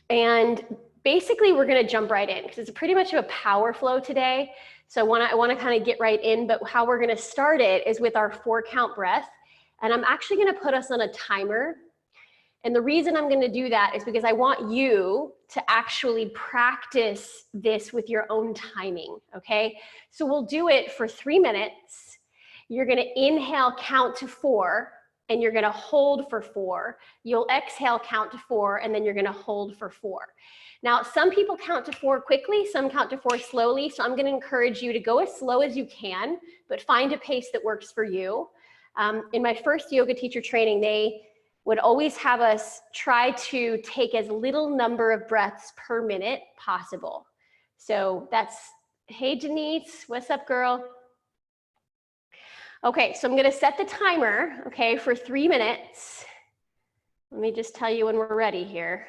And basically, we're going to jump right in because it's pretty much a power flow today. So I want to kind of get right in, but how we're going to start it is with our 4-count breath. And I'm actually going to put us on a timer. And the reason I'm going to do that is because I want you to actually practice this with your own timing, okay? So we'll do it for 3 minutes. You're going to inhale, count to 4, and you're going to hold for 4. You'll exhale, count to 4, and then you're going to hold for 4. Now, some people count to 4 quickly, some count to 4 slowly, so I'm going to encourage you to go as slow as you can, but find a pace that works for you. In my first yoga teacher training, they would always have us try to take as little number of breaths per minute possible. So that's, hey Denise, what's up, girl? Okay, so I'm going to set the timer, okay, for 3 minutes. Let me just tell you when we're ready here.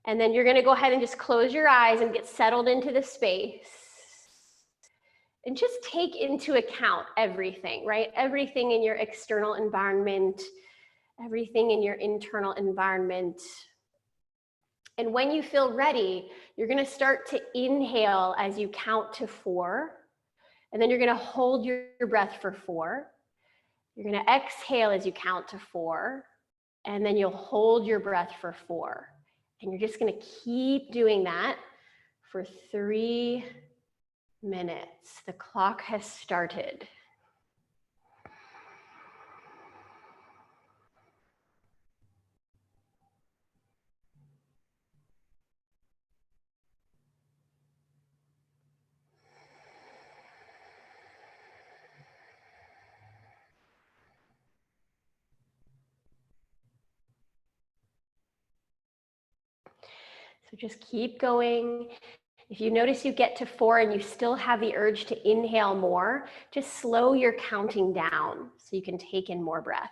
And then you're going to go ahead and just close your eyes and get settled into the space. And just take into account everything, right? Everything in your external environment, everything in your internal environment. And when you feel ready, you're going to start to inhale as you count to 4. And then you're going to hold your breath for 4. You're going to exhale as you count to 4. And then you'll hold your breath for 4. And you're just going to keep doing that for 3 minutes. The clock has started. So just keep going. If you notice you get to 4 and you still have the urge to inhale more, just slow your counting down so you can take in more breath.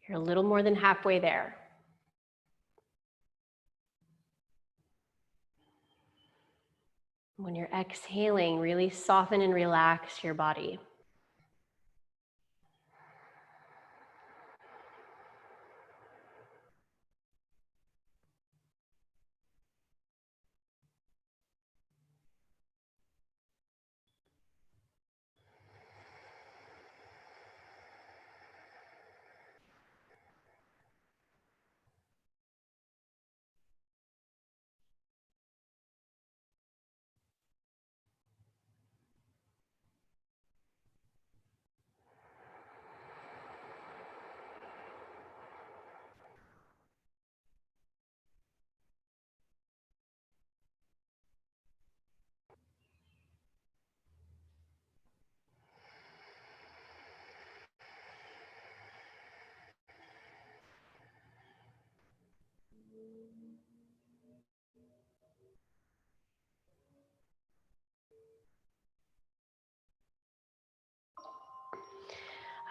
You're a little more than halfway there. When you're exhaling, really soften and relax your body.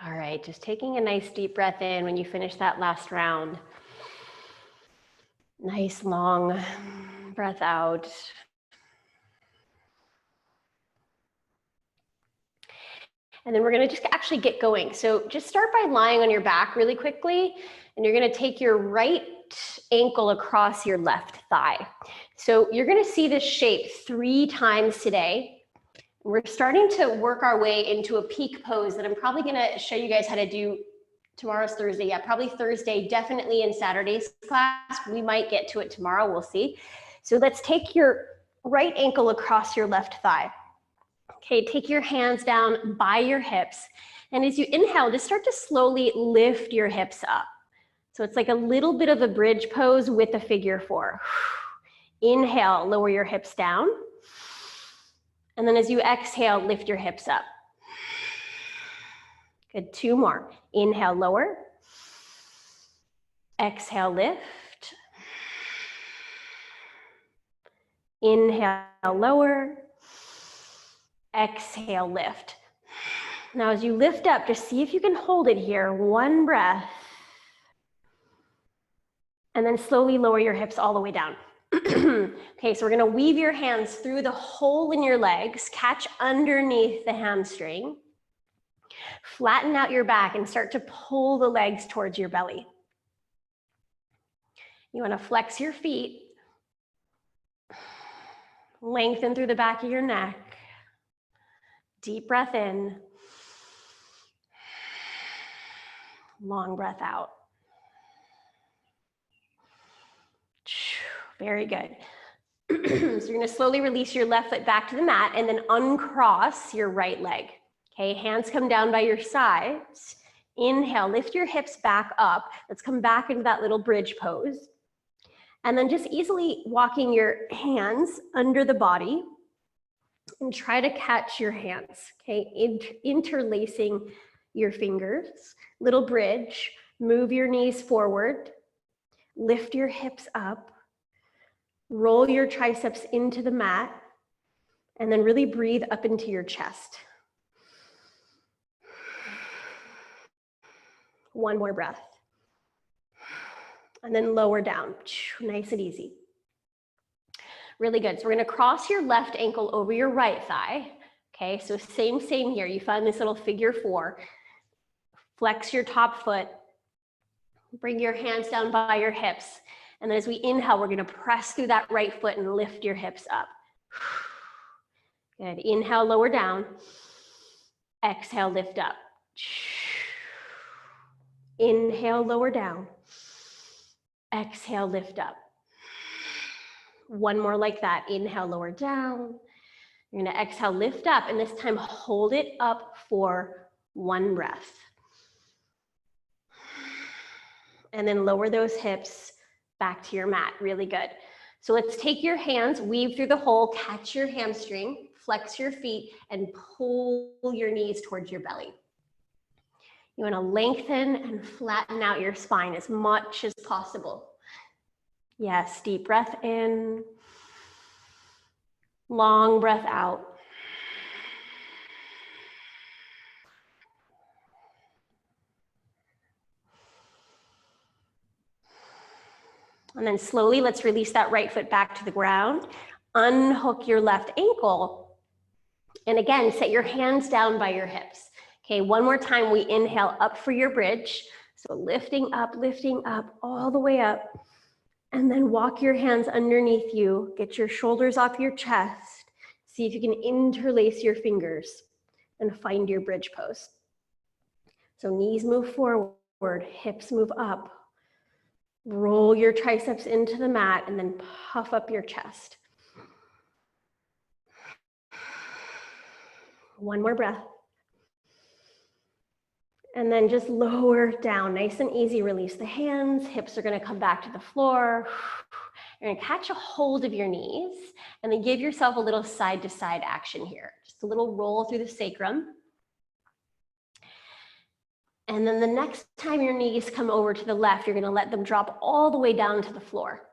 All right, just taking a nice deep breath in when you finish that last round. Nice long breath out. And then we're gonna just actually get going. So just start by lying on your back really quickly, and you're gonna take your right ankle across your left thigh. So you're gonna see this shape 3 times today. We're starting to work our way into a peak pose that I'm probably gonna show you guys how to do. Tomorrow's Thursday, yeah, probably Thursday, definitely in Saturday's class. We might get to it tomorrow, we'll see. So let's take your right ankle across your left thigh. Okay, take your hands down by your hips. And as you inhale, just start to slowly lift your hips up. So it's like a little bit of a bridge pose with a figure 4. Inhale, lower your hips down. And then as you exhale, lift your hips up. Good, 2 more. Inhale, lower. Exhale, lift. Inhale, lower. Exhale, lift. Now as you lift up, just see if you can hold it here. 1 breath. And then slowly lower your hips all the way down. Okay, so we're gonna weave your hands through the hole in your legs, catch underneath the hamstring, flatten out your back and start to pull the legs towards your belly. You wanna flex your feet, lengthen through the back of your neck, deep breath in, long breath out. Very good. So you're gonna slowly release your left foot back to the mat and then uncross your right leg. Okay, hands come down by your sides. Inhale, lift your hips back up. Let's come back into that little bridge pose. And then just easily walking your hands under the body and try to catch your hands, okay? Interlacing your fingers, little bridge, move your knees forward, lift your hips up, roll your triceps into the mat, and then really breathe up into your chest. 1 more breath. And then lower down, nice and easy. Really good. So we're gonna cross your left ankle over your right thigh. Okay, so same here. You find this little figure 4. Flex your top foot. Bring your hands down by your hips. And then as we inhale, we're gonna press through that right foot and lift your hips up. Good, inhale, lower down. Exhale, lift up. Inhale, lower down. Exhale, lift up. 1 more like that. Inhale, lower down. You're gonna exhale, lift up, and this time hold it up for 1 breath. And then lower those hips back to your mat, really good. So let's take your hands, weave through the hole, catch your hamstring, flex your feet, and pull your knees towards your belly. You wanna lengthen and flatten out your spine as much as possible. Yes, deep breath in, long breath out. And then slowly, let's release that right foot back to the ground. Unhook your left ankle. And again, set your hands down by your hips. Okay, 1 more time, we inhale up for your bridge. So lifting up, all the way up. And then walk your hands underneath you. Get your shoulders off your chest. See if you can interlace your fingers and find your bridge pose. So knees move forward, hips move up. Roll your triceps into the mat and then puff up your chest. 1 more breath. And then just lower down, nice and easy. Release the hands, hips are gonna come back to the floor. You're gonna catch a hold of your knees and then give yourself a little side to side action here. Just a little roll through the sacrum. And then the next time your knees come over to the left, you're gonna let them drop all the way down to the floor.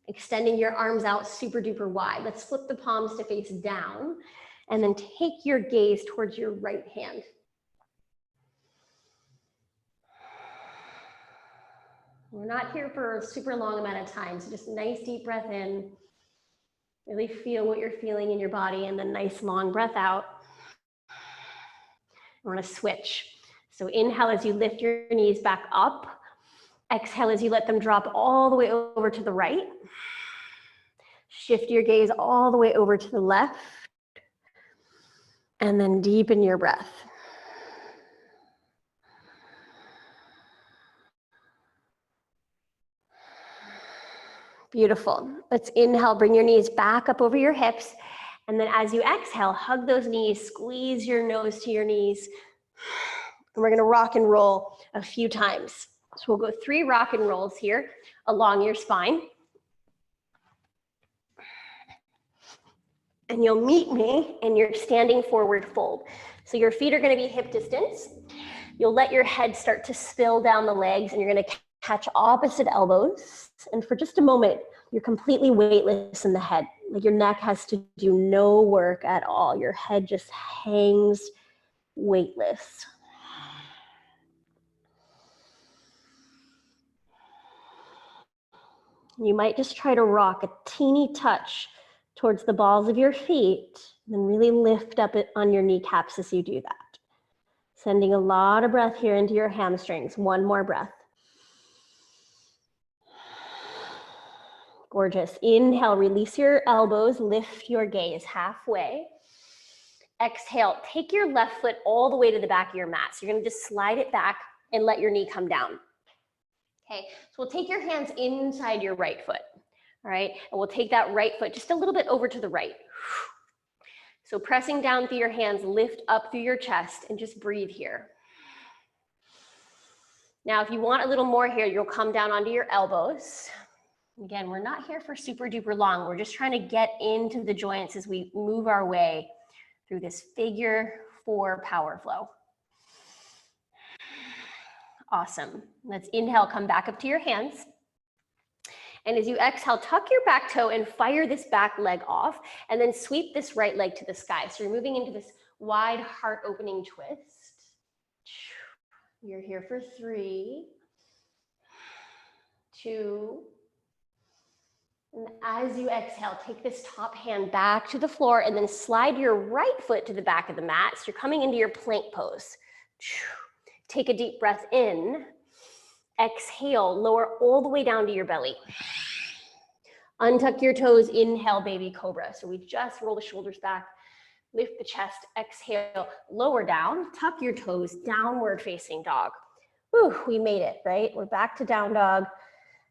Extending your arms out super duper wide. Let's flip the palms to face down and then take your gaze towards your right hand. We're not here for a super long amount of time, so just a nice deep breath in. Really feel what you're feeling in your body and then nice long breath out. We're gonna switch. So inhale as you lift your knees back up. Exhale as you let them drop all the way over to the right. Shift your gaze all the way over to the left, and then deepen your breath. Beautiful. Let's inhale, bring your knees back up over your hips. And then as you exhale, hug those knees, squeeze your nose to your knees. And we're gonna rock and roll a few times. So we'll go 3 rock and rolls here along your spine. And you'll meet me in your standing forward fold. So your feet are gonna be hip distance. You'll let your head start to spill down the legs, and you're gonna catch opposite elbows. And for just a moment, you're completely weightless in the head. Like your neck has to do no work at all. Your head just hangs weightless. You might just try to rock a teeny touch towards the balls of your feet, and then really lift up it on your kneecaps as you do that. Sending a lot of breath here into your hamstrings. One more breath. Gorgeous. Inhale, release your elbows, lift your gaze halfway. Exhale, take your left foot all the way to the back of your mat. So you're gonna just slide it back and let your knee come down. Okay, so we'll take your hands inside your right foot, all right? And we'll take that right foot just a little bit over to the right. So pressing down through your hands, lift up through your chest and just breathe here. Now, if you want a little more here, you'll come down onto your elbows. Again, we're not here for super duper long. We're just trying to get into the joints as we move our way through this figure 4 power flow. Awesome. Let's inhale, come back up to your hands. And as you exhale, tuck your back toe and fire this back leg off, and then sweep this right leg to the sky. So you're moving into this wide heart opening twist. You're here for 3, 2, and as you exhale, take this top hand back to the floor and then slide your right foot to the back of the mat. So you're coming into your plank pose. Take a deep breath in. Exhale, lower all the way down to your belly. Untuck your toes, inhale, baby cobra. So we just roll the shoulders back, lift the chest, exhale, lower down, tuck your toes, downward facing dog. Whew, we made it, right? We're back to down dog.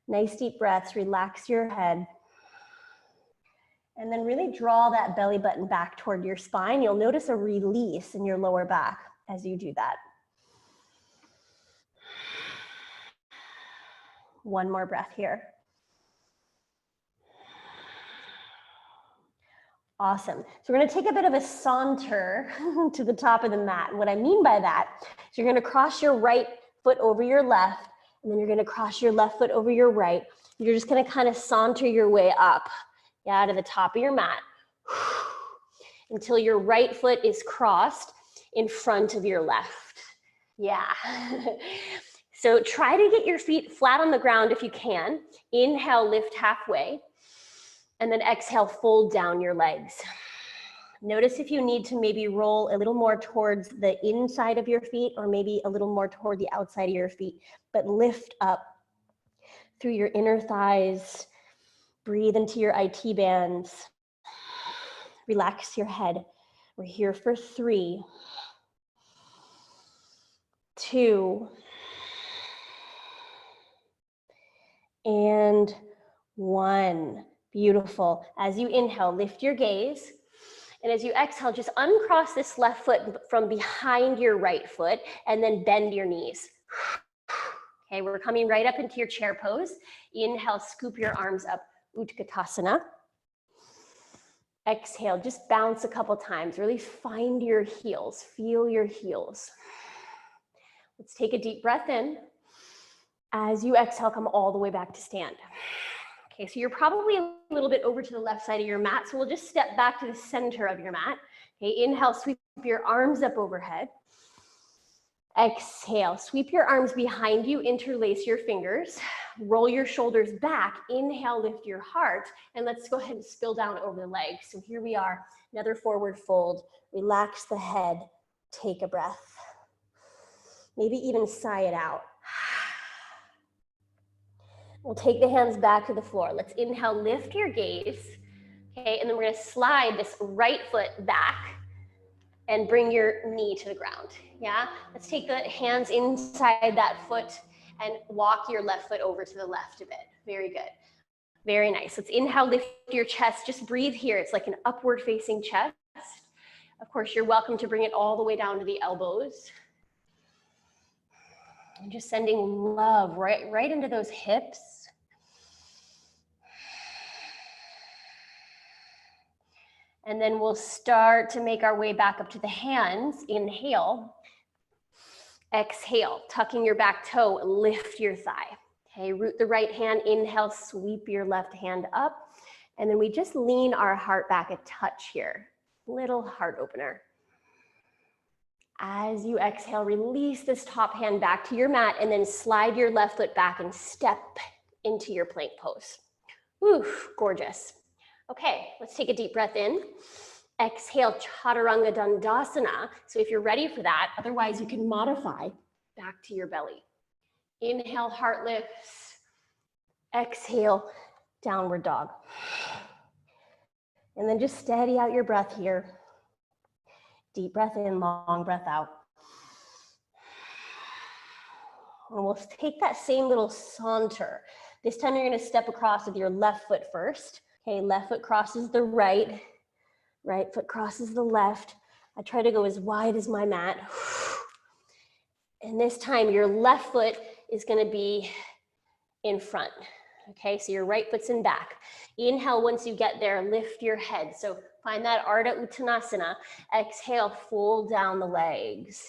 Nice deep breaths, relax your head. And then really draw that belly button back toward your spine. You'll notice a release in your lower back as you do that. One more breath here. Awesome. So we're going to take a bit of a saunter to the top of the mat. And what I mean by that is you're going to cross your right foot over your left, and then you're going to cross your left foot over your right. You're just going to kind of saunter your way up, yeah, to the top of your mat until your right foot is crossed in front of your left. Yeah. So try to get your feet flat on the ground if you can. Inhale, lift halfway. And then exhale, fold down your legs. Notice if you need to maybe roll a little more towards the inside of your feet or maybe a little more toward the outside of your feet, but lift up through your inner thighs. Breathe into your IT bands. Relax your head. We're here for 3, 2, and 1. Beautiful. As you inhale, lift your gaze. And as you exhale, just uncross this left foot from behind your right foot and then bend your knees. Okay, we're coming right up into your chair pose. Inhale, scoop your arms up, Utkatasana. Exhale, just bounce a couple times. Really find your heels, feel your heels. Let's take a deep breath in. As you exhale, come all the way back to stand. Okay, so you're probably a little bit over to the left side of your mat, so we'll just step back to the center of your mat. Okay, inhale, sweep your arms up overhead. Exhale, sweep your arms behind you, interlace your fingers, roll your shoulders back, inhale, lift your heart, and let's go ahead and spill down over the legs. So here we are, another forward fold. Relax the head, take a breath. Maybe even sigh it out. We'll take the hands back to the floor. Let's inhale, lift your gaze. Okay, and then we're gonna slide this right foot back and bring your knee to the ground, yeah? Let's take the hands inside that foot and walk your left foot over to the left a bit. Very good. Very nice. Let's inhale, lift your chest. Just breathe here. It's like an upward facing chest. Of course, you're welcome to bring it all the way down to the elbows. And just sending love right into those hips. And then we'll start to make our way back up to the hands. Inhale. Exhale, tucking your back toe, lift your thigh. Okay, root the right hand, inhale, sweep your left hand up. And then we just lean our heart back a touch here. Little heart opener. As you exhale, release this top hand back to your mat and then slide your left foot back and step into your plank pose. Woo, gorgeous. Okay, let's take a deep breath in. Exhale, Chaturanga Dandasana. So if you're ready for that, otherwise you can modify back to your belly. Inhale, heart lifts. Exhale, downward dog. And then just steady out your breath here. Deep breath in, long breath out. And we'll take that same little saunter. This time you're gonna step across with your left foot first. Okay, left foot crosses the right. Right foot crosses the left. I try to go as wide as my mat. And this time your left foot is gonna be in front. Okay, so your right foot's in back. Inhale, once you get there, lift your head. So find that Ardha Uttanasana. Exhale, fold down the legs.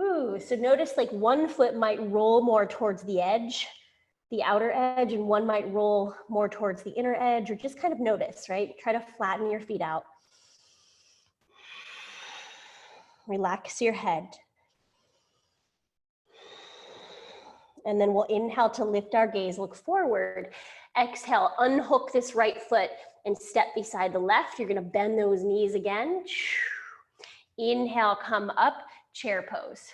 Ooh, so notice like one foot might roll more towards the edge, the outer edge, and one might roll more towards the inner edge, or just kind of notice, right? Try to flatten your feet out. Relax your head. And then we'll inhale to lift our gaze, look forward. Exhale, unhook this right foot and step beside the left. You're gonna bend those knees again. Inhale, come up, chair pose.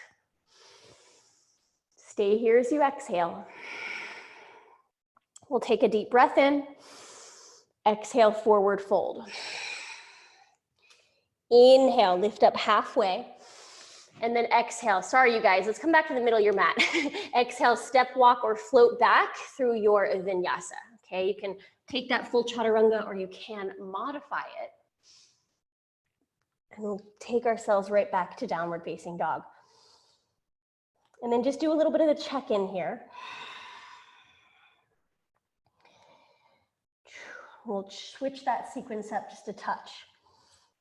Stay here as you exhale. We'll take a deep breath in. Exhale, forward fold. Inhale, lift up halfway. And then exhale, sorry you guys, let's come back to the middle of your mat. Exhale, step walk or float back through your vinyasa. Okay, you can take that full chaturanga or you can modify it. And we'll take ourselves right back to downward facing dog. And then just do a little bit of the check-in here. We'll switch that sequence up just a touch.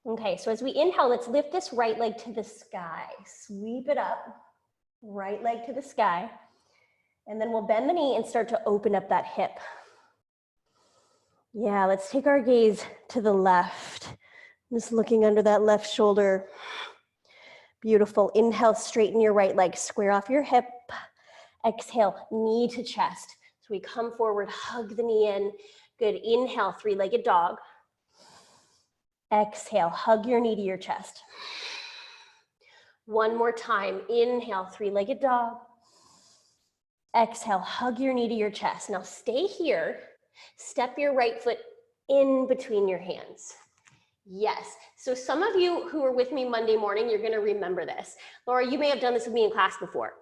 Okay, so as we inhale, let's lift this right leg to the sky. Sweep it up, right leg to the sky. And then we'll bend the knee and start to open up that hip. Yeah, let's take our gaze to the left. Just looking under that left shoulder. Beautiful. Inhale, straighten your right leg, square off your hip. Exhale, knee to chest. So we come forward, hug the knee in. Good. Inhale, three-legged dog. Exhale, hug your knee to your chest. One more time. Inhale, three-legged dog. Exhale, hug your knee to your chest. Now stay here. Step your right foot in between your hands. Yes. So some of you who were with me Monday morning, you're going to remember this. Laura, you may have done this with me in class before.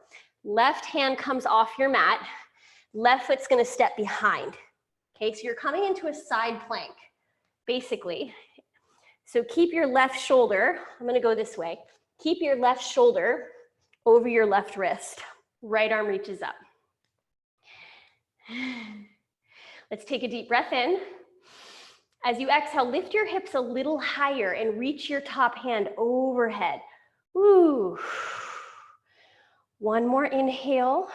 Left hand comes off your mat. Left foot's going to step behind. Okay, so you're coming into a side plank, basically. So keep your left shoulder, I'm gonna go this way. Keep your left shoulder over your left wrist. Right arm reaches up. Let's take a deep breath in. As you exhale, lift your hips a little higher and reach your top hand overhead. Woo. One more inhale.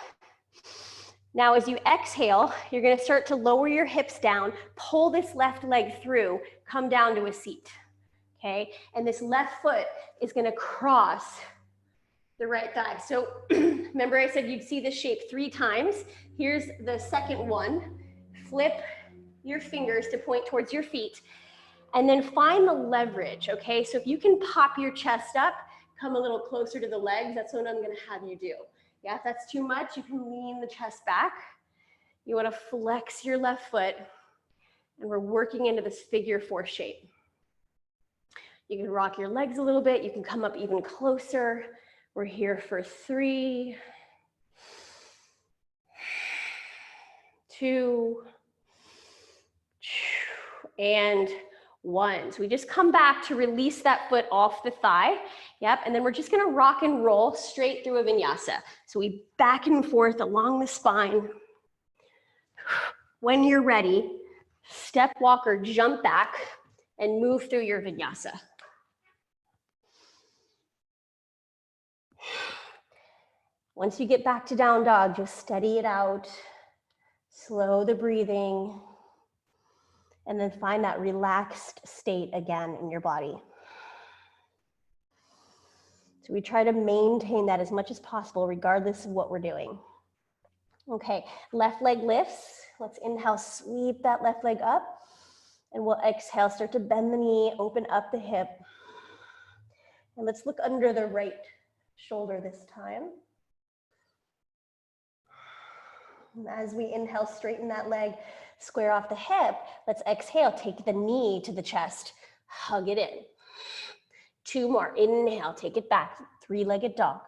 Now, as you exhale, you're gonna start to lower your hips down, pull this left leg through, come down to a seat, okay? And this left foot is gonna cross the right thigh. So remember I said you'd see this shape 3 times. Here's the second one. Flip your fingers to point towards your feet, and then find the leverage, okay? So if you can pop your chest up, come a little closer to the legs, that's what I'm gonna have you do. Yeah, if that's too much, you can lean the chest back. You want to flex your left foot. And we're working into this figure 4 shape. You can rock your legs a little bit. You can come up even closer. We're here for 3, 2, and 1. So we just come back to release that foot off the thigh. Yep, and then we're just gonna rock and roll straight through a vinyasa. So we back and forth along the spine. When you're ready, step, walk, or jump back and move through your vinyasa. Once you get back to down dog, just steady it out, slow the breathing, and then find that relaxed state again in your body. So we try to maintain that as much as possible, regardless of what we're doing. Okay, left leg lifts. Let's inhale, sweep that left leg up, and we'll exhale, start to bend the knee, open up the hip. And let's look under the right shoulder this time. And as we inhale, straighten that leg, square off the hip. Let's exhale, take the knee to the chest, hug it in. 2 more, inhale, take it back, 3-legged dog.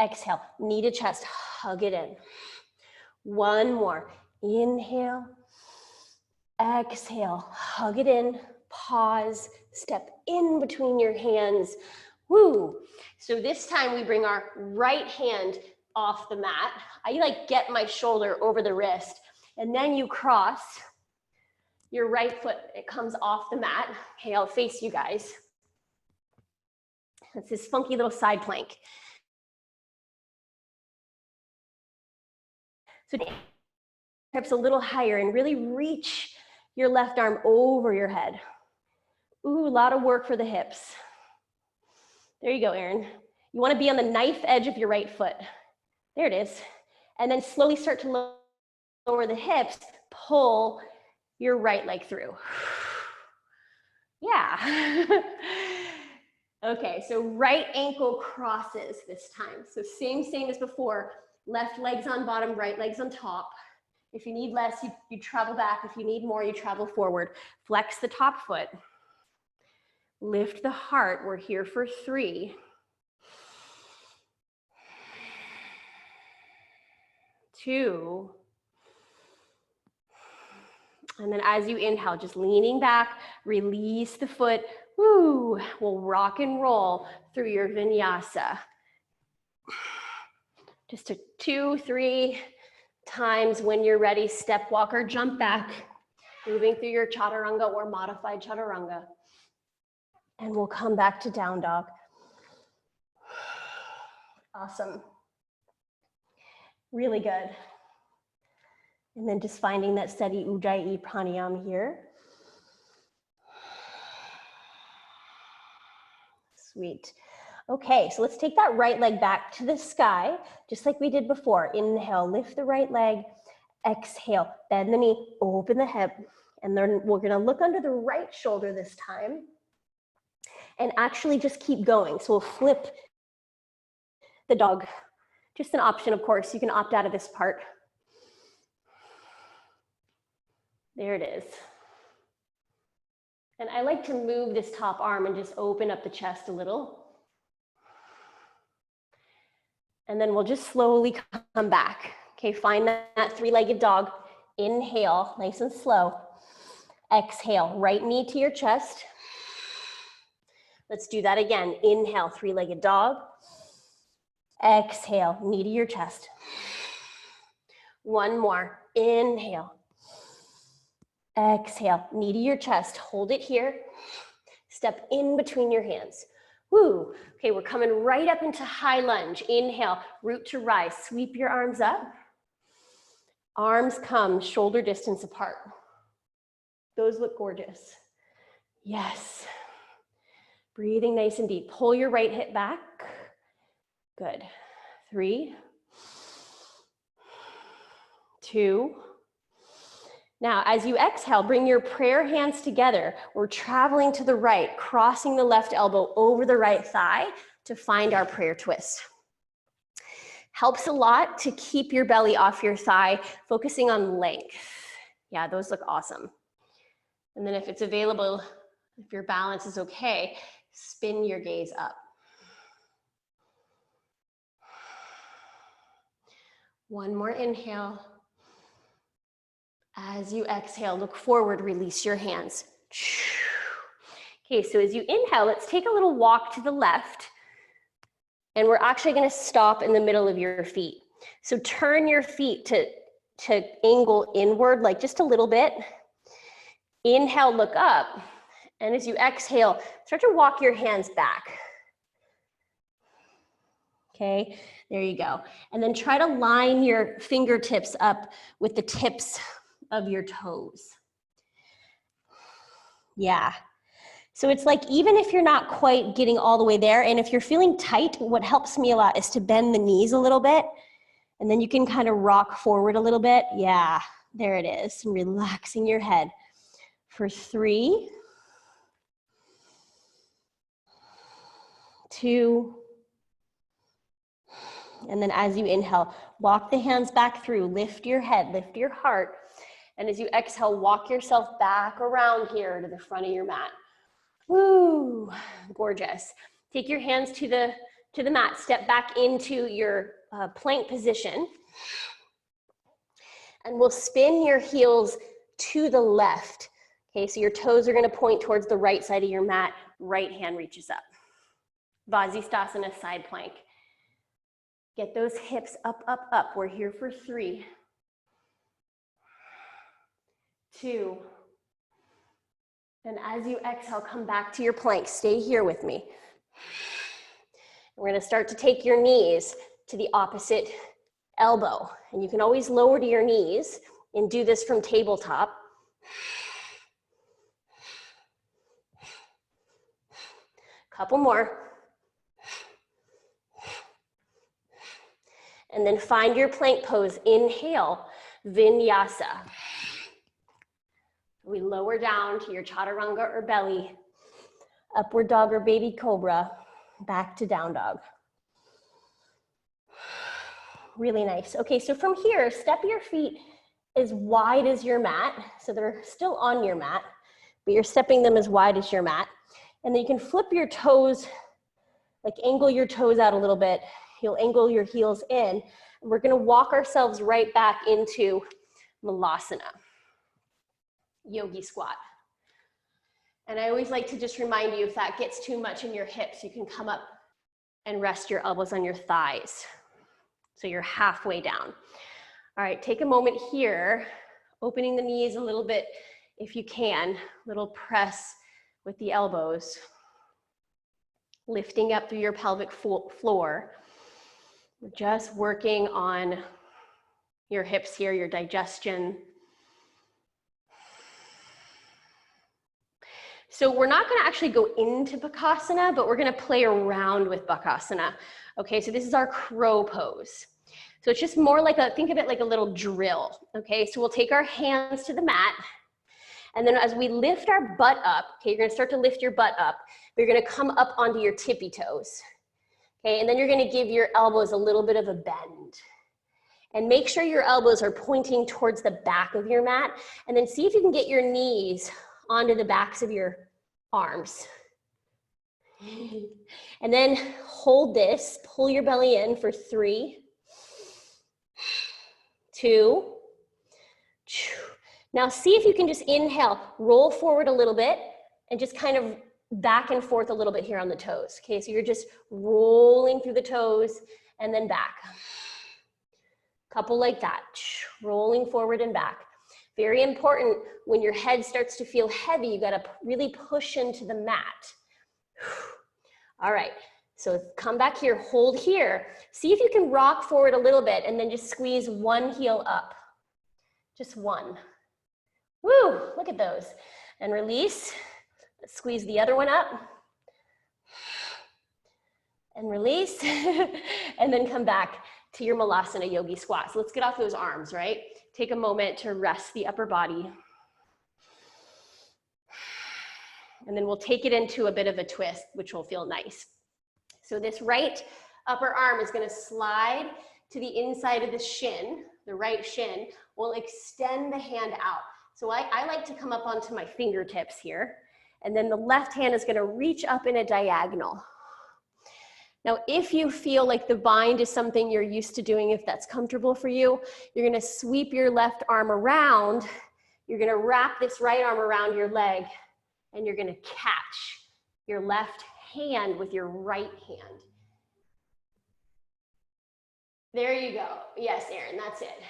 Exhale, knee to chest, hug it in. 1 more, inhale, exhale, hug it in, pause, step in between your hands. Woo! So this time we bring our right hand off the mat. I like get my shoulder over the wrist, and then you cross your right foot. It comes off the mat. Okay, I'll face you guys. It's this funky little side plank. So hips a little higher and really reach your left arm over your head. Ooh, a lot of work for the hips. There you go, Erin. You want to be on the knife edge of your right foot. There it is. And then slowly start to lower the hips, pull your right leg through. Yeah. Okay, so right ankle crosses this time. So same as before. Left leg's on bottom, right leg's on top. If you need less, you travel back. If you need more, you travel forward. Flex the top foot. Lift the heart. We're here for 3. 2. And then as you inhale, just leaning back, release the foot. Woo! We'll rock and roll through your vinyasa. Just 2, 3 times. When you're ready, step, walk, or jump back, moving through your chaturanga or modified chaturanga. And we'll come back to down dog. Awesome. Really good. And then just finding that steady Ujjayi pranayama here. Sweet. Okay, so let's take that right leg back to the sky, just like we did before. Inhale, lift the right leg. Exhale, bend the knee, open the hip. And then we're gonna look under the right shoulder this time and actually just keep going. So we'll flip the dog. Just an option, of course. You can opt out of this part. There it is. And I like to move this top arm and just open up the chest a little. And then we'll just slowly come back. Okay, find that 3-legged dog. Inhale, nice and slow. Exhale, right knee to your chest. Let's do that again. Inhale, 3-legged dog. Exhale, knee to your chest. 1 more. Inhale. Exhale, knee to your chest. Hold it here. Step in between your hands. Woo. Okay, we're coming right up into high lunge. Inhale, root to rise. Sweep your arms up. Arms come shoulder distance apart. Those look gorgeous. Yes. Breathing nice and deep. Pull your right hip back. Good. 3, 2. Now, as you exhale, bring your prayer hands together. We're traveling to the right, crossing the left elbow over the right thigh to find our prayer twist. Helps a lot to keep your belly off your thigh, focusing on length. Yeah, those look awesome. And then if it's available, if your balance is okay, spin your gaze up. One more inhale. As you exhale, look forward, release your hands. Okay, so as you inhale, let's take a little walk to the left. And we're actually gonna stop in the middle of your feet. So turn your feet to angle inward, like just a little bit. Inhale, look up. And as you exhale, start to walk your hands back. Okay, there you go. And then try to line your fingertips up with the tips of your toes. Yeah. So it's like, even if you're not quite getting all the way there, and if you're feeling tight, what helps me a lot is to bend the knees a little bit, and then you can kind of rock forward a little bit. Yeah, there it is. Relaxing your head for 3, 2, and then as you inhale, walk the hands back through, lift your head, lift your heart, and as you exhale, walk yourself back around here to the front of your mat. Woo, gorgeous. Take your hands to the mat, step back into your plank position, and we'll spin your heels to the left. Okay, so your toes are gonna point towards the right side of your mat, right hand reaches up. Vajrasthana, side plank. Get those hips up, up, up. We're here for 3, 2, and as you exhale, come back to your plank. Stay here with me. We're gonna start to take your knees to the opposite elbow. And you can always lower to your knees and do this from tabletop. Couple more. And then find your plank pose. Inhale, vinyasa. We lower down to your chaturanga or belly, upward dog or baby cobra, back to down dog. Really nice. Okay, so from here, step your feet as wide as your mat. So they're still on your mat, but you're stepping them as wide as your mat. And then you can flip your toes, like angle your toes out a little bit. You'll angle your heels in. And we're gonna walk ourselves right back into Malasana. Yogi squat. And I always like to just remind you, if that gets too much in your hips, you can come up and rest your elbows on your thighs. So you're halfway down. All right, take a moment here, opening the knees a little bit if you can, little press with the elbows, lifting up through your pelvic floor. We're just working on your hips here, your digestion. So we're not gonna actually go into Bakasana, but we're gonna play around with Bakasana. Okay, so this is our crow pose. So it's just more like think of it like a little drill. Okay, so we'll take our hands to the mat, and then as we lift our butt up, okay, you're gonna start to lift your butt up, but you're gonna come up onto your tippy toes. Okay, and then you're gonna give your elbows a little bit of a bend. And make sure your elbows are pointing towards the back of your mat, and then see if you can get your knees onto the backs of your arms. And then hold this, pull your belly in for 3, 2. Now see if you can just inhale, roll forward a little bit, and just kind of back and forth a little bit here on the toes. Okay, so you're just rolling through the toes and then back. Couple like that, rolling forward and back. Very important, when your head starts to feel heavy, you gotta really push into the mat. All right, so come back here, hold here. See if you can rock forward a little bit and then just squeeze one heel up. Just one. Woo, look at those. And release, squeeze the other one up. And release, and then come back to your Malasana yogi squat. So let's get off those arms, right? Take a moment to rest the upper body. And then we'll take it into a bit of a twist, which will feel nice. So this right upper arm is gonna slide to the inside of the shin, the right shin. We'll extend the hand out. So I like to come up onto my fingertips here, and then the left hand is gonna reach up in a diagonal. Now, if you feel like the bind is something you're used to doing, if that's comfortable for you, you're gonna sweep your left arm around, you're gonna wrap this right arm around your leg, and you're gonna catch your left hand with your right hand. There you go. Yes, Erin, that's it.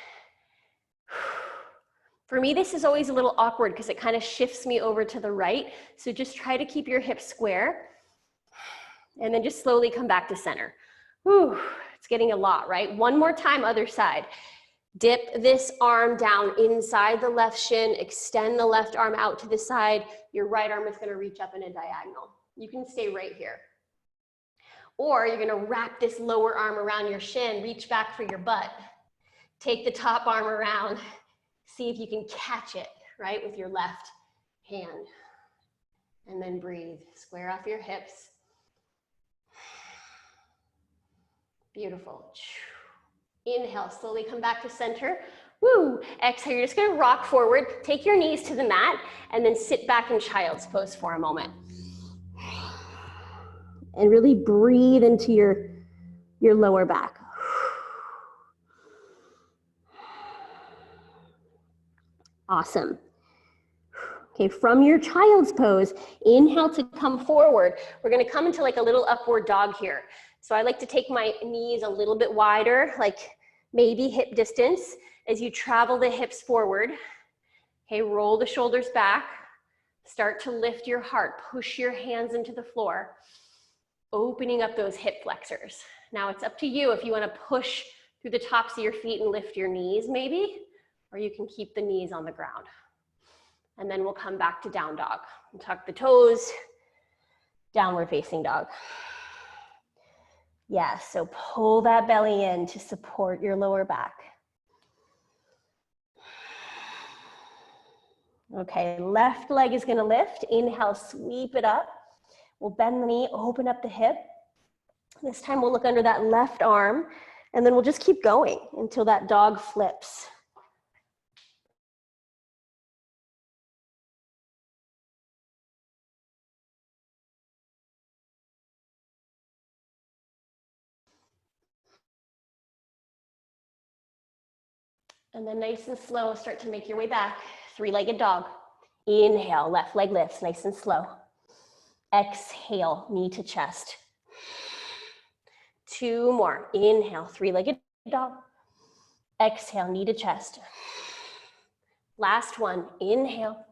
For me, this is always a little awkward because it kind of shifts me over to the right. So just try to keep your hips square and then just slowly come back to center. Whew, it's getting a lot, right? One more time, other side. Dip this arm down inside the left shin, extend the left arm out to the side. Your right arm is gonna reach up in a diagonal. You can stay right here. Or you're gonna wrap this lower arm around your shin, reach back for your butt. Take the top arm around, see if you can catch it, right, with your left hand. And then breathe, square off your hips. Beautiful. Inhale, slowly come back to center. Woo! Exhale, you're just gonna rock forward, take your knees to the mat, and then sit back in child's pose for a moment. And really breathe into your lower back. Awesome. Okay, from your child's pose, inhale to come forward. We're gonna come into like a little upward dog here. So I like to take my knees a little bit wider, like maybe hip distance, as you travel the hips forward. Okay, roll the shoulders back. Start to lift your heart, push your hands into the floor, opening up those hip flexors. Now it's up to you if you wanna push through the tops of your feet and lift your knees maybe, or you can keep the knees on the ground. And then we'll come back to down dog. Tuck the toes, downward facing dog. Yes, so pull that belly in to support your lower back. Okay, left leg is gonna lift. Inhale, sweep it up. We'll bend the knee, open up the hip. This time we'll look under that left arm, and then we'll just keep going until that dog flips. And then nice and slow, start to make your way back. Three-legged dog. Inhale, left leg lifts, nice and slow. Exhale, knee to chest. Two more. Inhale, three-legged dog. Exhale, knee to chest. Last one. Inhale.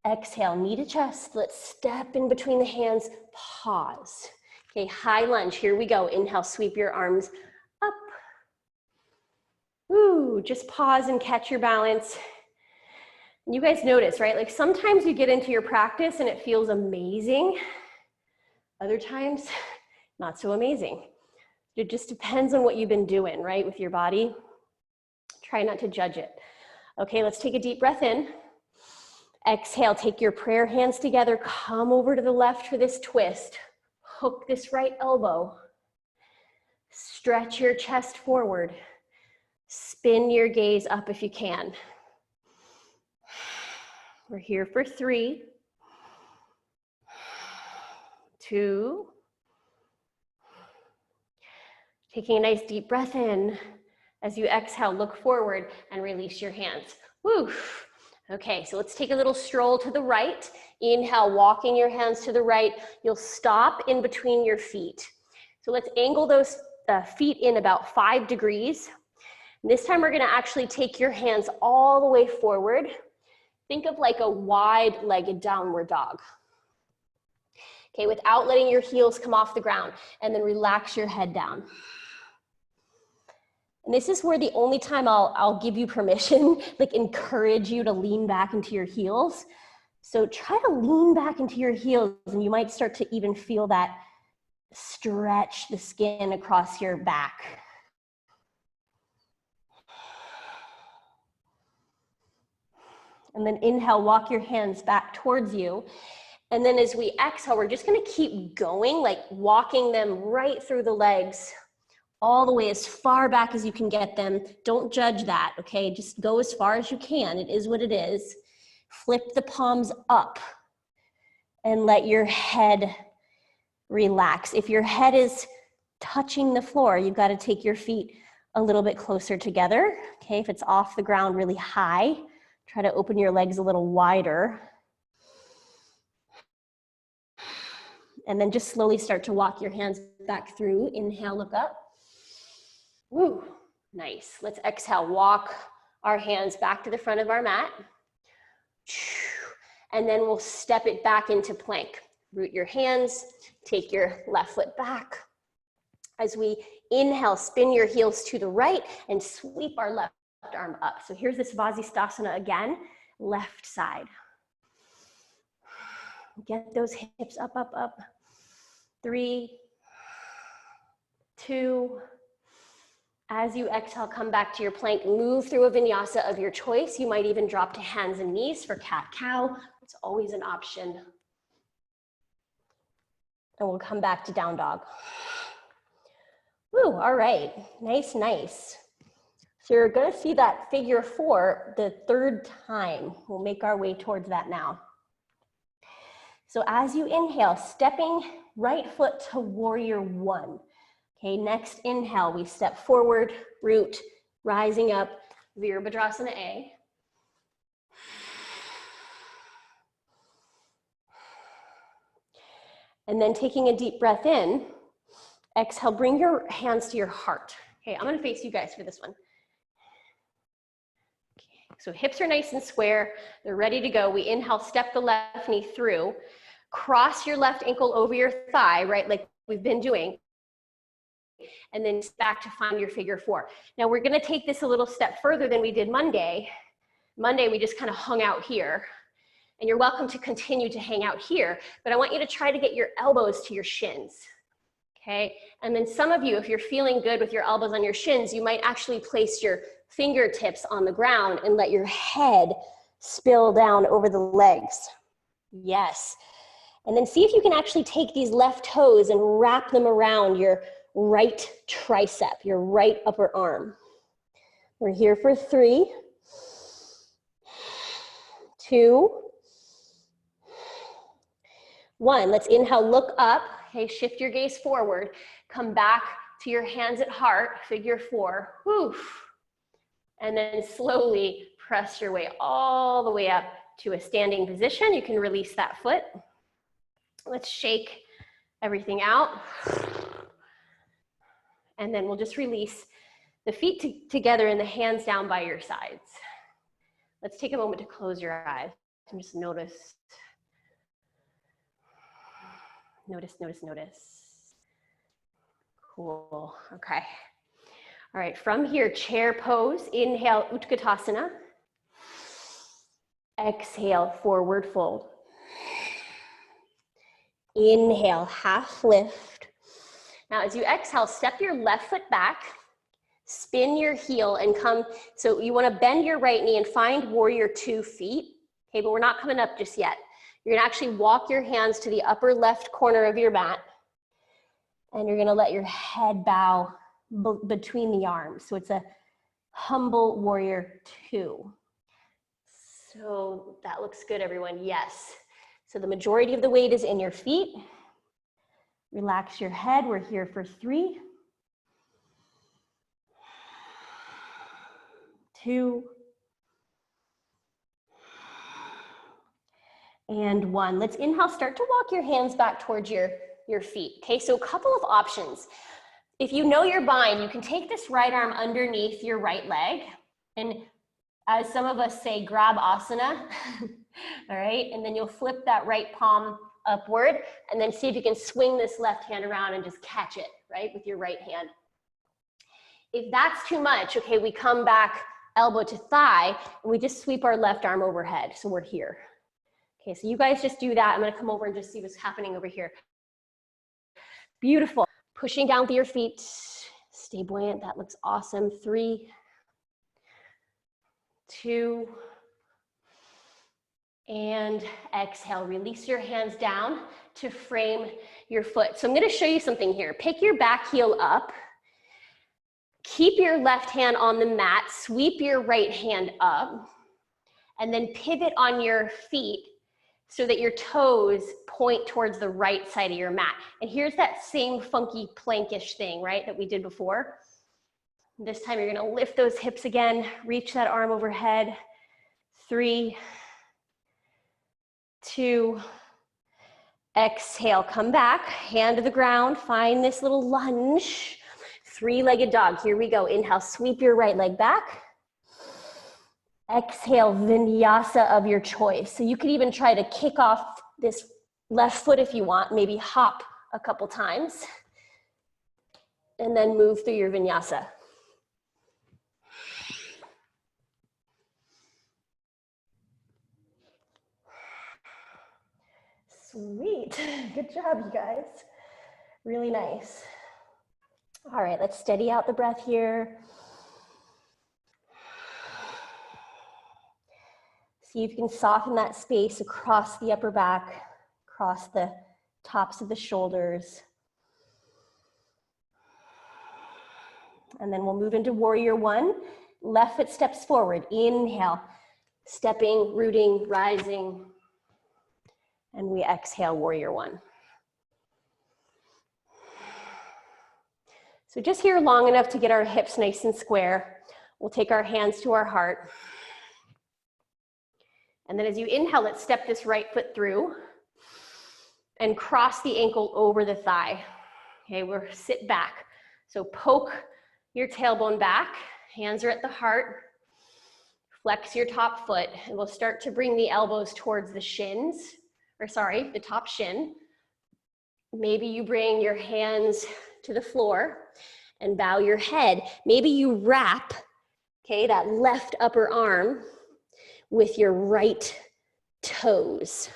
Exhale, knee to chest. Let's step in between the hands. Pause. Okay, high lunge. Here we go. Inhale, sweep your arms up. Ooh, just pause and catch your balance. You guys notice, right? Like sometimes you get into your practice and it feels amazing. Other times, not so amazing. It just depends on what you've been doing, right, with your body. Try not to judge it. Okay, let's take a deep breath in. Exhale, take your prayer hands together. Come over to the left for this twist. Hook this right elbow. Stretch your chest forward. Spin your gaze up if you can. We're here for 3, 2. Taking a nice deep breath in. As you exhale, look forward and release your hands. Woo. Okay, so let's take a little stroll to the right. Inhale, walking your hands to the right. You'll stop in between your feet. So let's angle those feet in about 5 degrees. This time we're gonna actually take your hands all the way forward. Think of like a wide-legged downward dog. Okay, without letting your heels come off the ground, and then relax your head down. And this is where the only time I'll give you permission, like encourage you to lean back into your heels. So try to lean back into your heels, and you might start to even feel that stretch the skin across your back. And then inhale, walk your hands back towards you. And then as we exhale, we're just gonna keep going, like walking them right through the legs, all the way as far back as you can get them. Don't judge that, okay? Just go as far as you can. It is what it is. Flip the palms up and let your head relax. If your head is touching the floor, you've got to take your feet a little bit closer together, okay? If it's off the ground really high, try to open your legs a little wider. And then just slowly start to walk your hands back through. Inhale, look up. Woo, nice. Let's exhale, walk our hands back to the front of our mat. And then we'll step it back into plank. Root your hands, take your left foot back. As we inhale, spin your heels to the right and sweep our left arm up. So here's this Vasisthasana again, left side. Get those hips up, up, up. 3, 2. As you exhale, come back to your plank. Move through a vinyasa of your choice. You might even drop to hands and knees for cat-cow. It's always an option. And we'll come back to down dog. Woo, all right, nice, nice. So you're gonna see that figure 4 the 3rd time. We'll make our way towards that now. So as you inhale, stepping right foot to warrior 1. Okay, next inhale, we step forward, root, rising up, Virabhadrasana A. And then taking a deep breath in, exhale, bring your hands to your heart. Okay, I'm gonna face you guys for this one. Okay, so hips are nice and square, they're ready to go. We inhale, step the left knee through, cross your left ankle over your thigh, right, like we've been doing. And then back to find your figure 4. Now we're gonna take this a little step further than we did Monday. Monday, we just kind of hung out here. And you're welcome to continue to hang out here, but I want you to try to get your elbows to your shins, okay? And then some of you, if you're feeling good with your elbows on your shins, you might actually place your fingertips on the ground and let your head spill down over the legs. Yes. And then see if you can actually take these left toes and wrap them around your right tricep, your right upper arm. We're here for 3, 2, 1. Let's inhale, look up. Okay, shift your gaze forward. Come back to your hands at heart, figure 4. Woof. And then slowly press your way all the way up to a standing position. You can release that foot. Let's shake everything out. And then we'll just release the feet together and the hands down by your sides. Let's take a moment to close your eyes and just notice. Notice, notice, notice. Cool, okay. All right, from here, chair pose. Inhale, Utkatasana. Exhale, forward fold. Inhale, half lift. Now, as you exhale, step your left foot back, spin your heel and come. So you want to bend your right knee and find warrior 2 feet. Okay, but we're not coming up just yet. You're gonna actually walk your hands to the upper left corner of your mat, and you're gonna let your head bow between the arms. So it's a humble warrior 2. So that looks good, everyone, yes. So the majority of the weight is in your feet. Relax your head, we're here for 3, 2, and 1. Let's inhale, start to walk your hands back towards your feet. Okay, so a couple of options. If you know your bind, you can take this right arm underneath your right leg, and as some of us say, grab asana, all right? And then you'll flip that right palm upward, and then see if you can swing this left hand around and just catch it, right, with your right hand. If that's too much, okay, we come back elbow to thigh, and we just sweep our left arm overhead, so we're here. Okay, so you guys just do that. I'm gonna come over and just see what's happening over here. Beautiful. Pushing down through your feet. Stay buoyant, that looks awesome. 3, 2, and exhale. Release your hands down to frame your foot. So I'm gonna show you something here. Pick your back heel up Keep your left hand on the mat, sweep your right hand up, and then pivot on your feet so that your toes point towards the right side of your mat. And here's that same funky plankish thing, right, that we did before. This time you're gonna lift those hips again, reach that arm overhead. 3, 2, exhale, come back, hand to the ground, find this little lunge. 3-legged dog, here we go. Inhale, sweep your right leg back. Exhale, vinyasa of your choice. So you could even try to kick off this left foot if you want, maybe hop a couple times, and then move through your vinyasa. Sweet, good job, you guys. Really nice. All right, let's steady out the breath here. See if you can soften that space across the upper back, across the tops of the shoulders. And then we'll move into warrior one. Left foot steps forward. Inhale, stepping, rooting, rising. And we exhale, warrior one. So just here long enough to get our hips nice and square. We'll take our hands to our heart. And then as you inhale, let's step this right foot through and cross the ankle over the thigh. Okay, we're sit back. So poke your tailbone back, hands are at the heart, flex your top foot, and we'll start to bring the elbows towards the shins, or sorry, the top shin. Maybe you bring your hands to the floor and bow your head. Maybe you wrap, okay, that left upper arm with your right toes.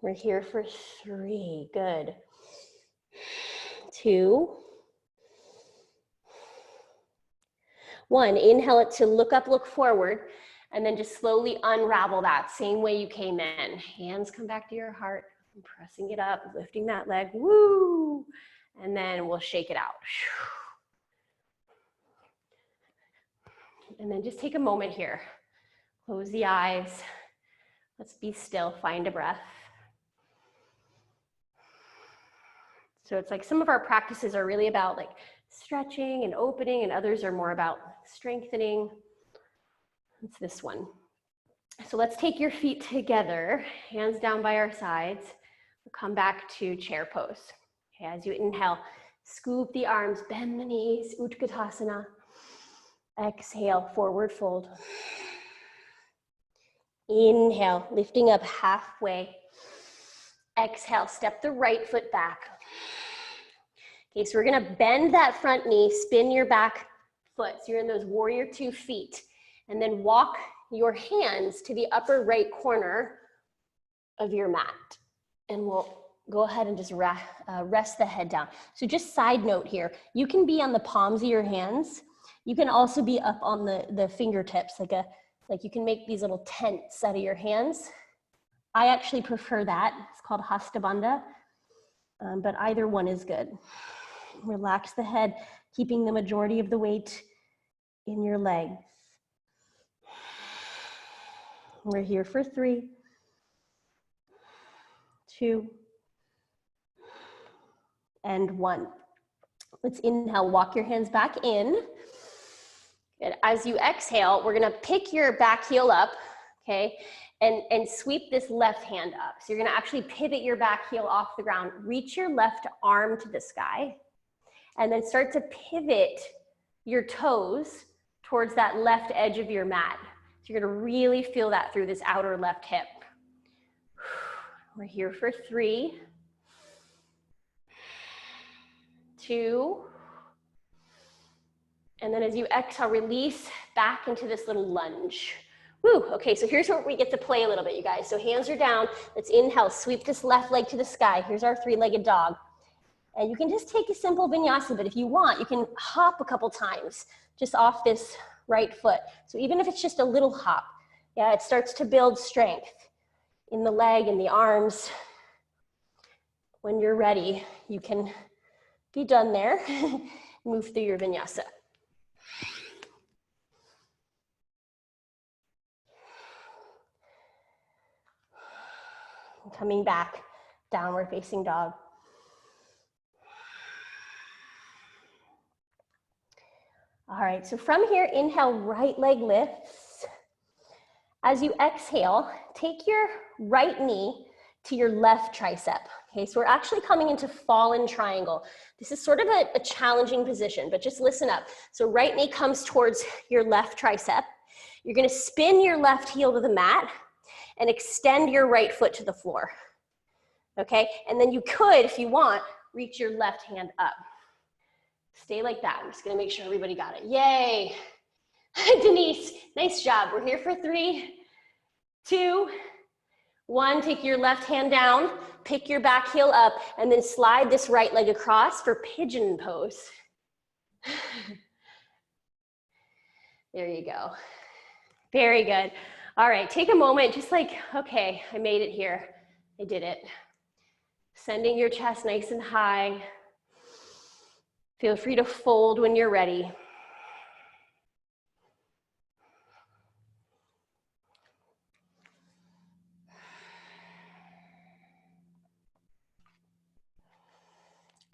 We're here for 3, good. 2, 1, inhale it to look up, look forward, and then just slowly unravel that same way you came in. Hands come back to your heart, pressing it up, lifting that leg, woo, and then we'll shake it out. And then just take a moment here. Close the eyes. Let's be still, find a breath. So it's like some of our practices are really about like stretching and opening, and others are more about strengthening. It's this one. So let's take your feet together, hands down by our sides. We'll come back to chair pose. Okay, as you inhale, scoop the arms, bend the knees, Utkatasana. Exhale, forward fold. Inhale, lifting up halfway. Exhale, step the right foot back. Okay, so we're gonna bend that front knee, spin your back foot. So you're in those warrior 2 feet. And then walk your hands to the upper right corner of your mat. And we'll go ahead and just rest the head down. So just side note here, you can be on the palms of your hands. You can also be up on the fingertips, like you can make these little tents out of your hands. I actually prefer that. It's called Hasta Bandha, but either one is good. Relax the head, keeping the majority of the weight in your legs. We're here for 3, 2, and 1. Let's inhale, walk your hands back in. And as you exhale, we're gonna pick your back heel up, okay, and sweep this left hand up. So you're gonna actually pivot your back heel off the ground, reach your left arm to the sky, and then start to pivot your toes towards that left edge of your mat. So you're gonna really feel that through this outer left hip. We're here for 3, 2, and then as you exhale, release back into this little lunge. Woo, okay, so here's where we get to play a little bit, you guys. So hands are down, let's inhale, sweep this left leg to the sky. Here's our 3-legged dog. And you can just take a simple vinyasa, but if you want, you can hop a couple times just off this right foot. So even if it's just a little hop, yeah, it starts to build strength in the leg and the arms. When you're ready, you can be done there. Move through your vinyasa. Coming back, downward facing dog. All right, so from here, inhale, right leg lifts. As you exhale, take your right knee to your left tricep. Okay, so we're actually coming into fallen triangle. This is sort of a challenging position, but just listen up. So right knee comes towards your left tricep. You're gonna spin your left heel to the mat and extend your right foot to the floor. Okay, and then you could, if you want, reach your left hand up. Stay like that. I'm just gonna make sure everybody got it. Yay. Denise, nice job. We're here for 3, 2, 1. Take your left hand down, pick your back heel up, and then slide this right leg across for pigeon pose. There you go. Very good. All right, take a moment, just like, okay, I made it here. I did it. Sending your chest nice and high. Feel free to fold when you're ready.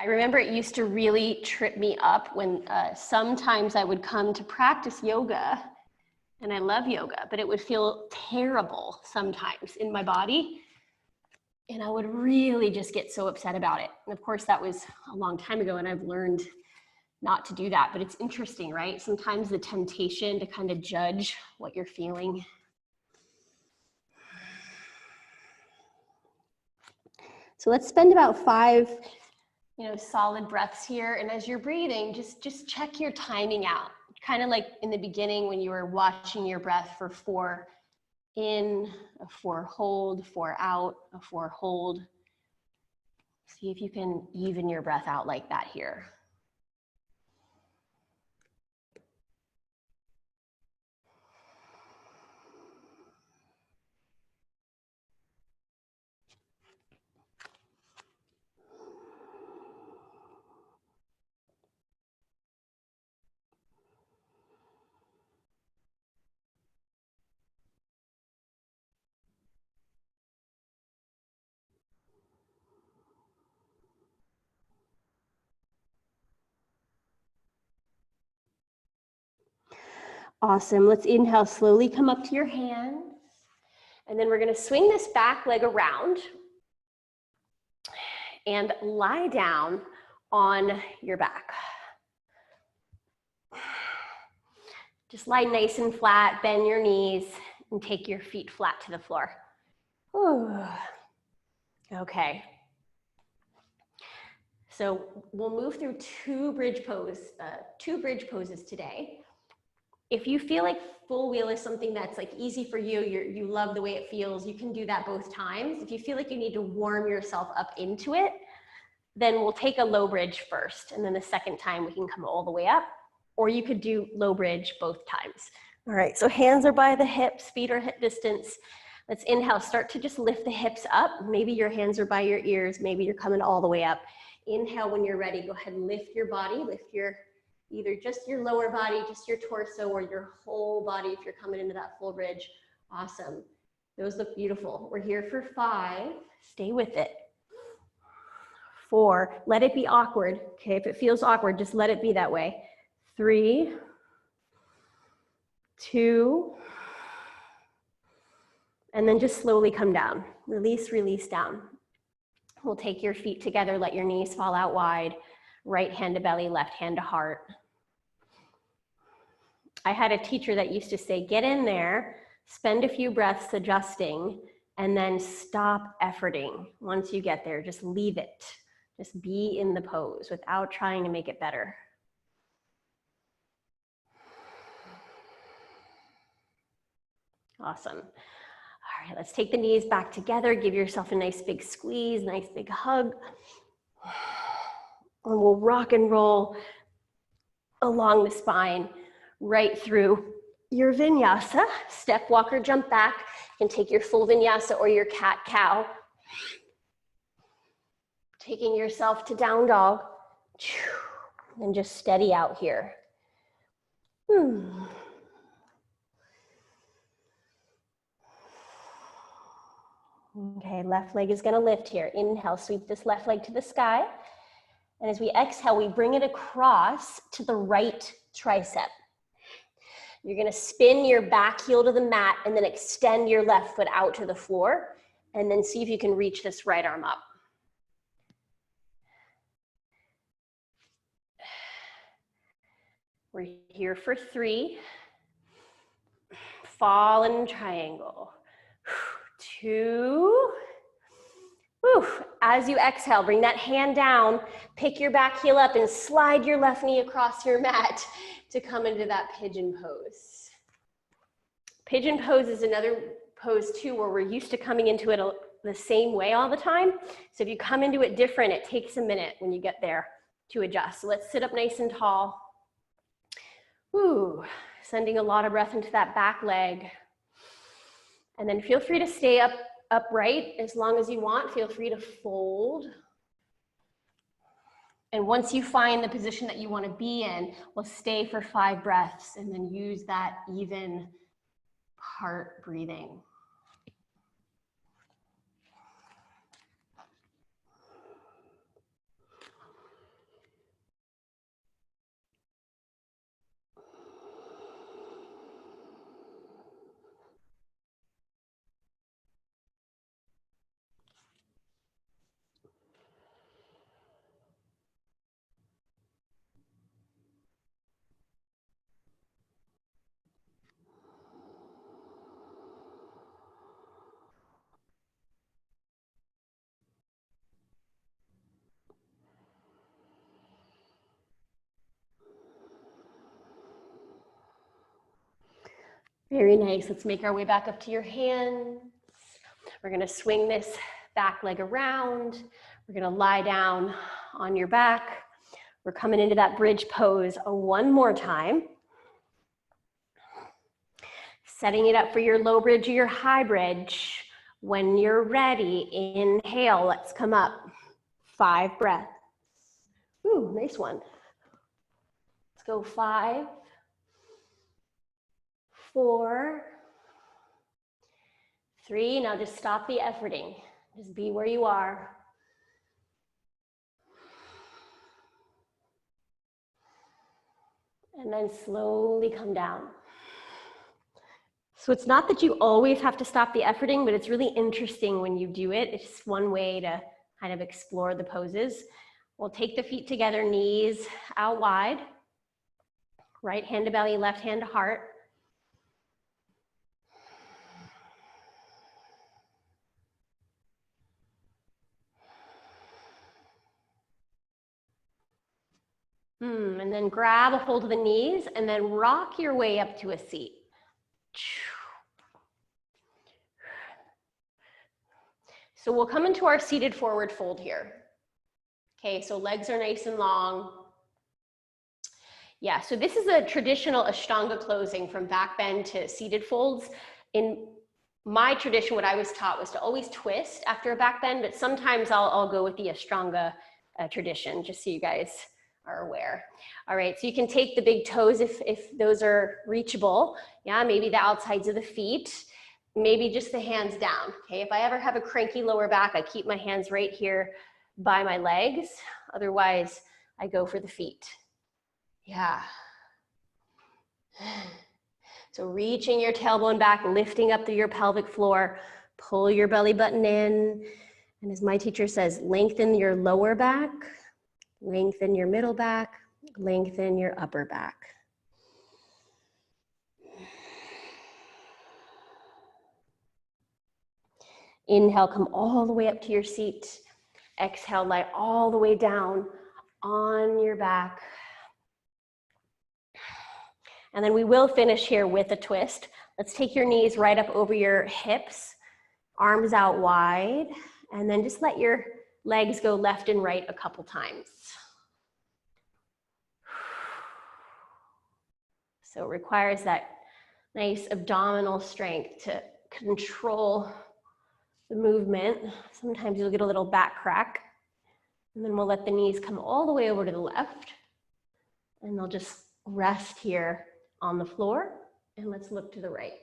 I remember it used to really trip me up when sometimes I would come to practice yoga, and I love yoga, but it would feel terrible sometimes in my body, and I would really just get so upset about it. And of course, that was a long time ago, and I've learned not to do that, but it's interesting, right? Sometimes the temptation to kind of judge what you're feeling. So let's spend about 5 solid breaths here. And as you're breathing, just check your timing out. Kind of like in the beginning when you were watching your breath for 4 in, a 4 hold, 4 out, a 4 hold. See if you can even your breath out like that here. Awesome. Let's inhale, slowly come up to your hands. And then we're going to swing this back leg around and lie down on your back. Just lie nice and flat, bend your knees, and take your feet flat to the floor. Ooh. Okay. So we'll move through two bridge poses today. If you feel like full wheel is something that's like easy for you, you love the way it feels, you can do that both times. If you feel like you need to warm yourself up into it, then we'll take a low bridge first, and then the second time we can come all the way up, or you could do low bridge both times. All right, so hands are by the hips, feet are hip distance. Let's inhale, start to just lift the hips up. Maybe your hands are by your ears, maybe you're coming all the way up. Inhale when you're ready, go ahead and lift your body, lift your either just your lower body, just your torso, or your whole body if you're coming into that full bridge. Awesome. Those look beautiful. We're here for 5. Stay with it. 4. Let it be awkward. Okay, if it feels awkward, just let it be that way. 3, 2, and then just slowly come down. Release, release down. We'll take your feet together, let your knees fall out wide. Right hand to belly, left hand to heart. I had a teacher that used to say, get in there, spend a few breaths adjusting, and then stop efforting. Once you get there, just leave it. Just be in the pose without trying to make it better. Awesome. All right, let's take the knees back together. Give yourself a nice big squeeze, nice big hug. And we'll rock and roll along the spine right through your vinyasa. Step, walker, jump back. You can take your full vinyasa or your cat-cow. Taking yourself to down dog. And just steady out here. Okay, left leg is gonna lift here. Inhale, sweep this left leg to the sky. And as we exhale, we bring it across to the right tricep. You're gonna spin your back heel to the mat and then extend your left foot out to the floor. And then see if you can reach this right arm up. We're here for 3. Fallen triangle. 2. Whew. As you exhale, bring that hand down, pick your back heel up and slide your left knee across your mat to come into that pigeon pose. Pigeon pose is another pose too where we're used to coming into it the same way all the time. So if you come into it different, it takes a minute when you get there to adjust. So let's sit up nice and tall. Woo. Sending a lot of breath into that back leg. And then feel free to stay upright as long as you want. Feel free to fold. And once you find the position that you want to be in, we'll stay for 5 breaths and then use that even heart breathing. Very nice. Let's make our way back up to your hands. We're going to swing this back leg around. We're going to lie down on your back. We're coming into that bridge pose one more time. Setting it up for your low bridge or your high bridge. When you're ready, inhale, let's come up. 5 breaths. Ooh, nice one. Let's go 5, 4, 3. Now just stop the efforting. Just be where you are. And then slowly come down. So it's not that you always have to stop the efforting, but it's really interesting when you do it. It's one way to kind of explore the poses. We'll take the feet together, knees out wide. Right hand to belly, left hand to heart. And then grab a hold of the knees and then rock your way up to a seat. So we'll come into our seated forward fold here. Okay, so legs are nice and long. Yeah, so this is a traditional Ashtanga closing from back bend to seated folds. In my tradition, what I was taught was to always twist after a back bend, but sometimes I'll go with the Ashtanga tradition, just so you guys are aware. All right, so you can take the big toes if those are reachable. Yeah, maybe the outsides of the feet, maybe just the hands down. Okay, if I ever have a cranky lower back, I keep my hands right here by my legs. Otherwise, I go for the feet. Yeah. So reaching your tailbone back, lifting up through your pelvic floor, pull your belly button in. And as my teacher says, lengthen your lower back, lengthen your middle back, lengthen your upper back. Inhale, come all the way up to your seat. Exhale, lie all the way down on your back. And then we will finish here with a twist. Let's take your knees right up over your hips, arms out wide, and then just let your legs go left and right a couple times. So it requires that nice abdominal strength to control the movement. Sometimes you'll get a little back crack. And then we'll let the knees come all the way over to the left. And they'll just rest here on the floor. And let's look to the right.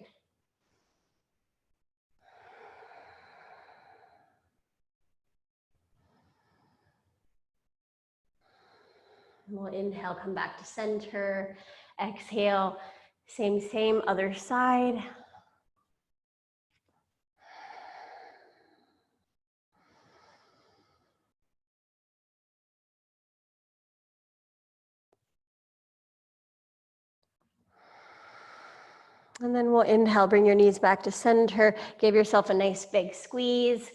And we'll inhale, come back to center. Exhale, same, other side. And then we'll inhale, bring your knees back to center. Give yourself a nice big squeeze.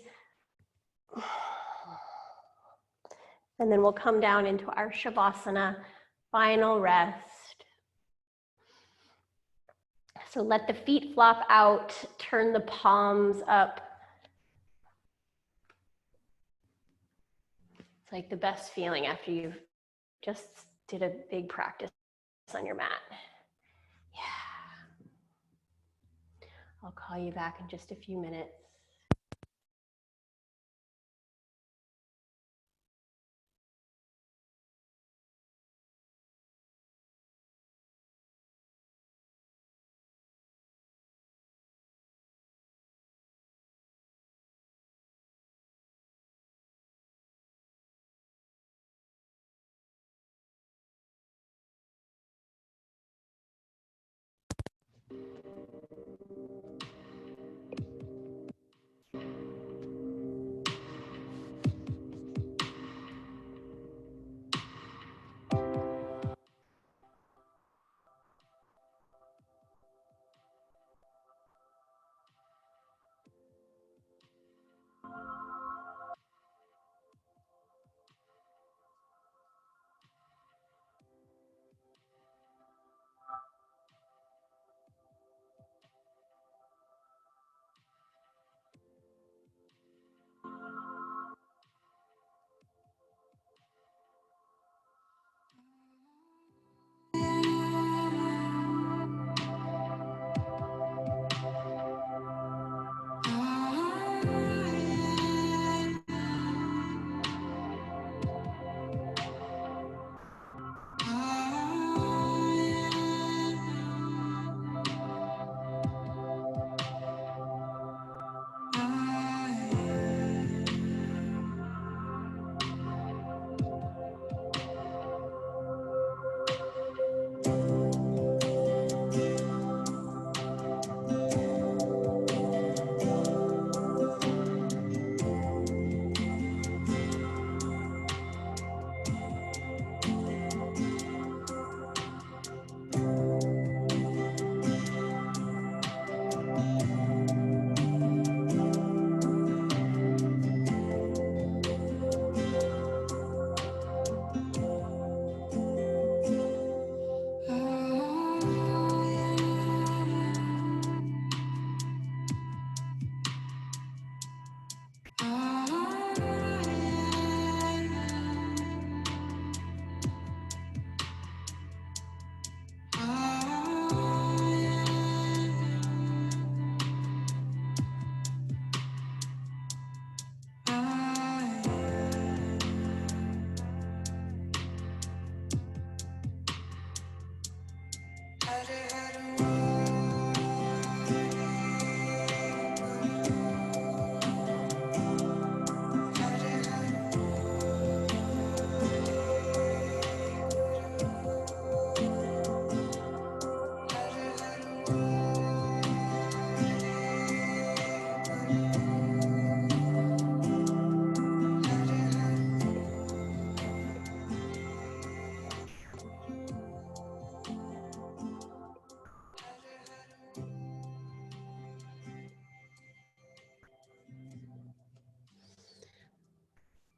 And then we'll come down into our Shavasana, final rest. So let the feet flop out, turn the palms up. It's like the best feeling after you've just did a big practice on your mat. Yeah. I'll call you back in just a few minutes.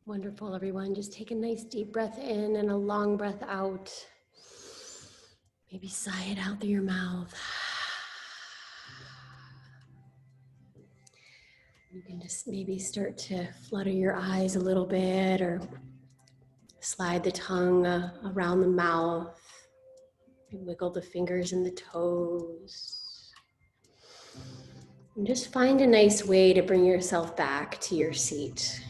Wonderful, everyone. Just take a nice deep breath in and a long breath out. Maybe sigh it out through your mouth. You can just maybe start to flutter your eyes a little bit or slide the tongue around the mouth. Wiggle the fingers and the toes. And just find a nice way to bring yourself back to your seat.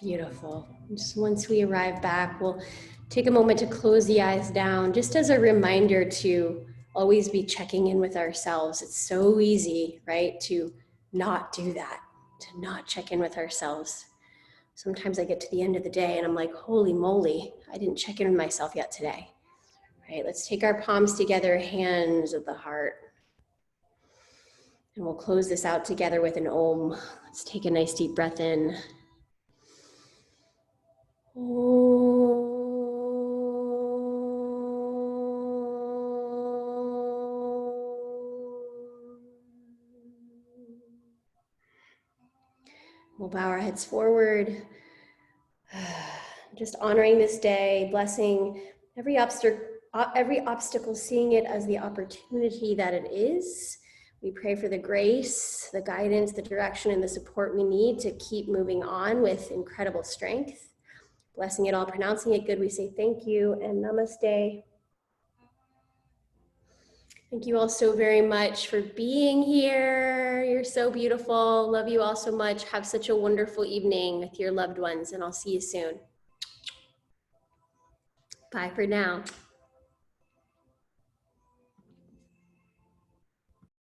Beautiful. Just once we arrive back, we'll Take a moment to close the eyes down, just as a reminder to always be checking in with ourselves. It's so easy, right, to not do that, to not check in with ourselves. Sometimes I get to the end of the day and I'm like, holy moly, I didn't check in with myself yet today. Right, let's take our palms together, hands of the heart. And we'll close this out together with an Om. Let's take a nice deep breath in. Om. We'll bow our heads forward. Just honoring this day, blessing every obstacle, seeing it as the opportunity that it is. We pray for the grace, the guidance, the direction, and the support we need to keep moving on with incredible strength. Blessing it all, pronouncing it good, we say thank you and namaste. Thank you all so very much for being here. You're so beautiful. Love you all so much. Have such a wonderful evening with your loved ones, and I'll see you soon. Bye for now.